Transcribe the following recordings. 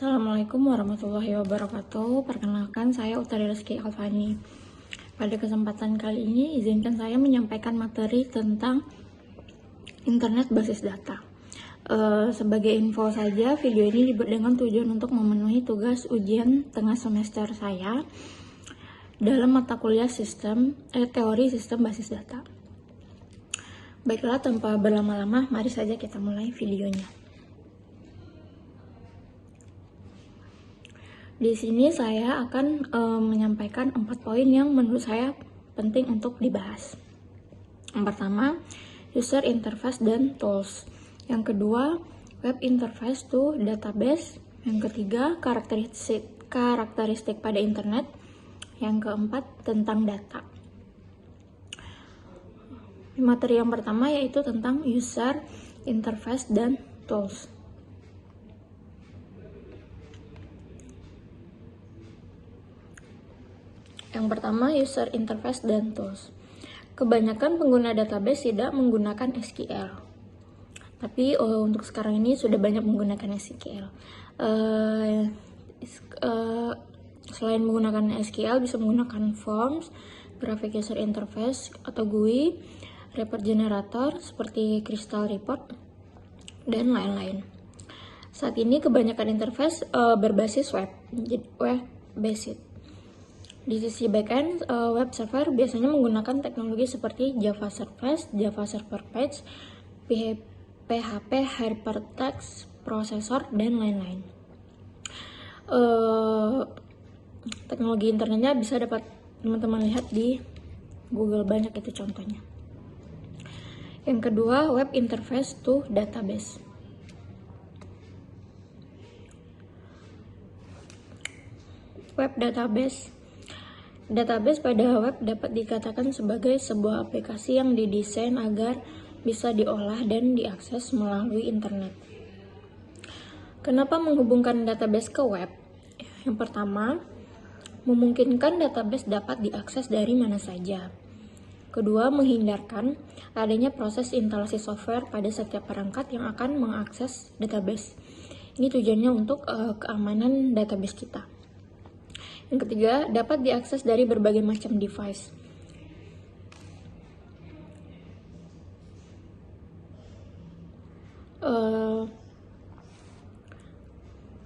Assalamualaikum warahmatullahi wabarakatuh. Perkenalkan, saya Utari Rizky Alfani. Pada kesempatan kali ini, izinkan saya menyampaikan materi tentang internet basis data. Sebagai info saja, video ini dibuat dengan tujuan untuk memenuhi tugas ujian tengah semester saya dalam mata kuliah teori sistem basis data. Baiklah, tanpa berlama-lama, mari saja kita mulai videonya. Di sini saya akan menyampaikan 4 poin yang menurut saya penting untuk dibahas. Yang pertama, user interface dan tools. Yang kedua, web interface to database. Yang ketiga, karakteristik pada internet. Yang keempat, tentang data. Materi yang pertama yaitu tentang user interface dan tools. Yang pertama, user interface dan tools. Kebanyakan pengguna database tidak menggunakan SQL. Tapi untuk sekarang ini sudah banyak menggunakan SQL. Selain menggunakan SQL, bisa menggunakan forms, graphic user interface atau GUI, report generator seperti Crystal Report, dan lain-lain. Saat ini kebanyakan interface berbasis web-based. Di sisi backend, web server biasanya menggunakan teknologi seperti Java Service, Java Server Page, PHP Hypertext Processor, dan lain-lain. Teknologi internetnya bisa dapat teman-teman lihat di Google, banyak itu contohnya. Yang kedua, web interface to database. Web database. Database pada web dapat dikatakan sebagai sebuah aplikasi yang didesain agar bisa diolah dan diakses melalui internet. Kenapa menghubungkan database ke web? Yang pertama, memungkinkan database dapat diakses dari mana saja. Kedua, menghindarkan adanya proses instalasi software pada setiap perangkat yang akan mengakses database. Ini tujuannya untuk keamanan database kita. Yang ketiga, dapat diakses dari berbagai macam device.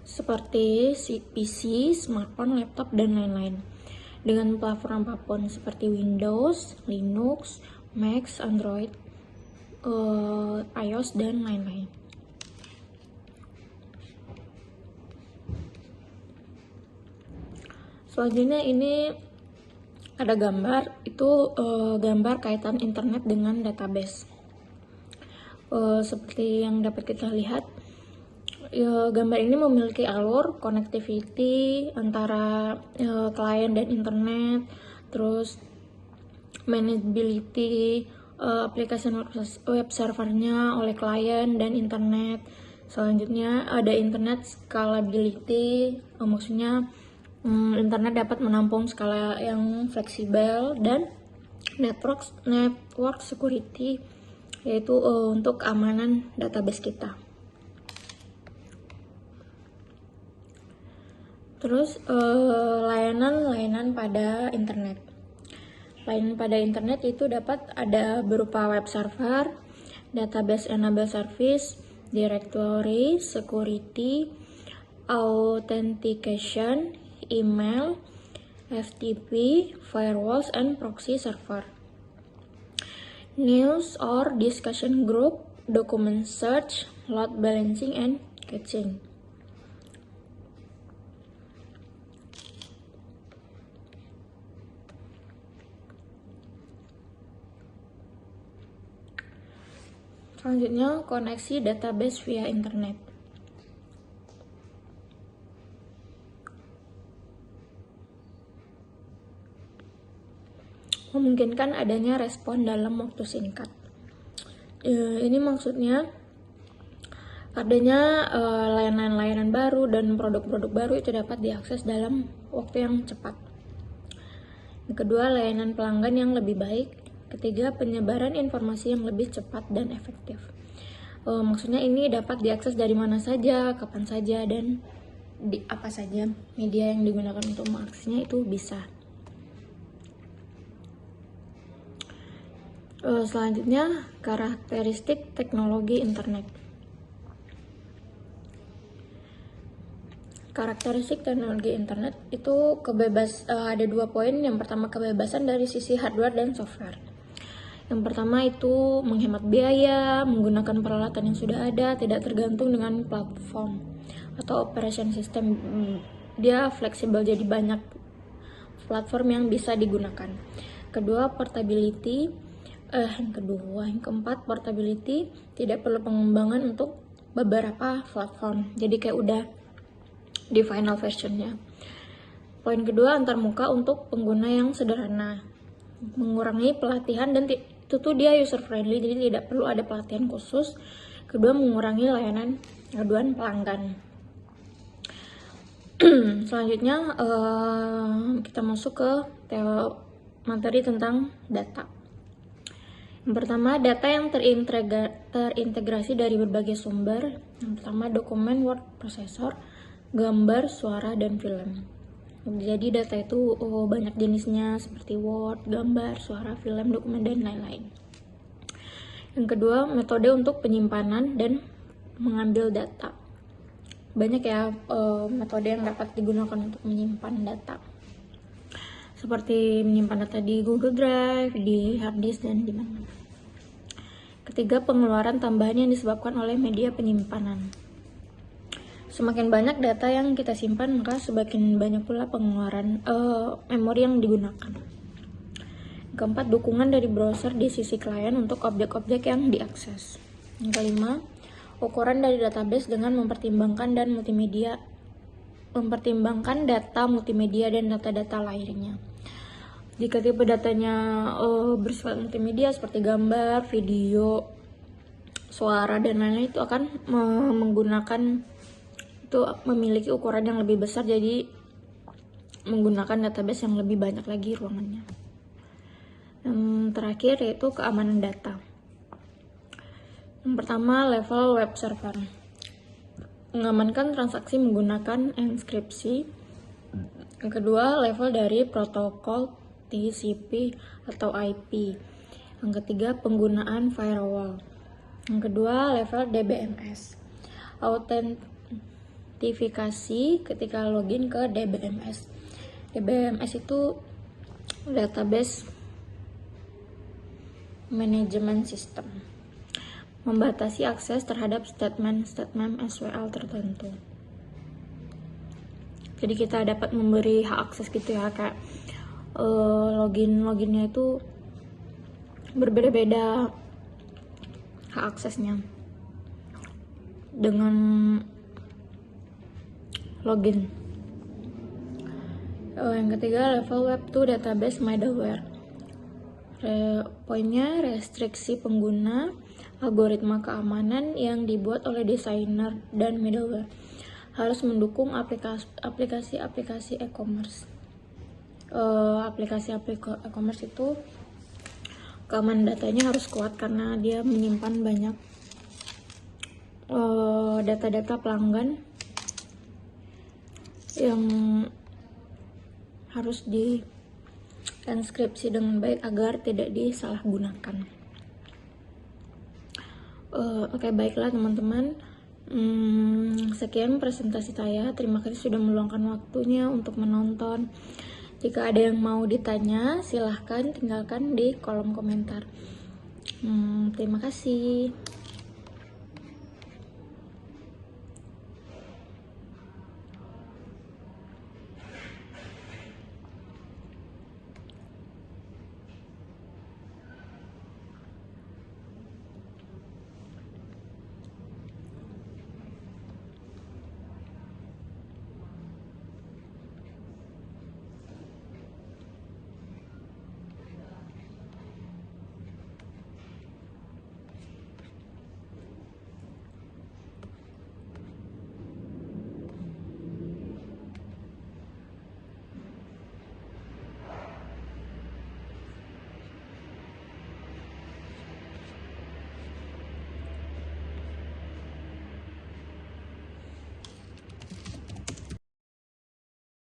Seperti PC, smartphone, laptop, dan lain-lain. Dengan platform apapun seperti Windows, Linux, Mac, Android, iOS, dan lain-lain. Selanjutnya ini ada gambar, itu gambar kaitan internet dengan database. Seperti yang dapat kita lihat, gambar ini memiliki alur connectivity antara klien dan internet, terus manageability aplikasi web servernya oleh klien dan internet. Selanjutnya ada internet scalability, maksudnya internet dapat menampung skala yang fleksibel, dan network security, yaitu untuk keamanan database kita. Terus layanan pada internet. Layanan pada internet itu dapat ada berupa web server, database enable service, directory, security, authentication, email, FTP, firewalls, and proxy server. News or discussion group, document search, load balancing, and caching. Selanjutnya, koneksi database via internet. Memungkinkan adanya respon dalam waktu singkat. Ini maksudnya adanya layanan-layanan baru dan produk-produk baru itu dapat diakses dalam waktu yang cepat. Yang kedua, layanan pelanggan yang lebih baik. Ketiga, penyebaran informasi yang lebih cepat dan efektif. Maksudnya ini dapat diakses dari mana saja, kapan saja, dan di apa saja media yang digunakan untuk mengaksesnya itu bisa. Selanjutnya, karakteristik teknologi internet. Karakteristik teknologi internet itu ada 2 poin. Yang pertama, kebebasan dari sisi hardware dan software. Yang pertama itu menghemat biaya, menggunakan peralatan yang sudah ada, tidak tergantung dengan platform atau operation system. Dia fleksibel, jadi banyak platform yang bisa digunakan. Yang keempat, portability, tidak perlu pengembangan untuk beberapa platform. Jadi kayak udah di final versionnya. Poin kedua, antarmuka untuk pengguna yang sederhana, mengurangi pelatihan dan itu tuh dia user friendly, jadi tidak perlu ada pelatihan khusus. Kedua, mengurangi layanan aduan pelanggan. Selanjutnya kita masuk ke materi tentang data. Yang pertama, data yang terintegrasi dari berbagai sumber. Yang pertama, dokumen, word processor, gambar, suara, dan film. Jadi data itu banyak jenisnya seperti word, gambar, suara, film, dokumen, dan lain-lain. Yang kedua, metode untuk penyimpanan dan mengambil data. Banyak ya metode yang dapat digunakan untuk menyimpan data, seperti menyimpan data di Google Drive, di hard disk, dan di mana. Ketiga, pengeluaran tambahan yang disebabkan oleh media penyimpanan. Semakin banyak data yang kita simpan, maka semakin banyak pula pengeluaran memori yang digunakan. Keempat, dukungan dari browser di sisi klien untuk objek-objek yang diakses. Yang kelima, ukuran dari database dengan mempertimbangkan data multimedia dan data-data lainnya. Jika tipe datanya bersifat multimedia seperti gambar, video, suara, dan lain-lain, itu akan memiliki ukuran yang lebih besar, jadi menggunakan database yang lebih banyak lagi ruangannya. Yang terakhir yaitu keamanan data. Yang pertama, level web server. Mengamankan transaksi menggunakan enkripsi. Yang kedua, level dari protokol TCP atau IP. Yang ketiga, penggunaan firewall. Yang kedua, level DBMS. Autentifikasi ketika login ke DBMS. DBMS itu database management system. Membatasi akses terhadap statement SQL tertentu. Jadi kita dapat memberi hak akses gitu ya, kayak loginnya itu berbeda-beda hak aksesnya dengan login. Yang ketiga, level web to database middleware. Poinnya, restriksi pengguna, algoritma keamanan yang dibuat oleh desainer dan middleware harus mendukung aplikasi e-commerce. Aplikasi e-commerce itu keamanan datanya harus kuat karena dia menyimpan banyak data-data pelanggan yang harus ditranskripsi dengan baik agar tidak disalahgunakan. Oke, baiklah teman-teman. Sekian presentasi saya. Terima kasih sudah meluangkan waktunya untuk menonton. Jika ada yang mau ditanya, silahkan tinggalkan di kolom komentar. Terima kasih.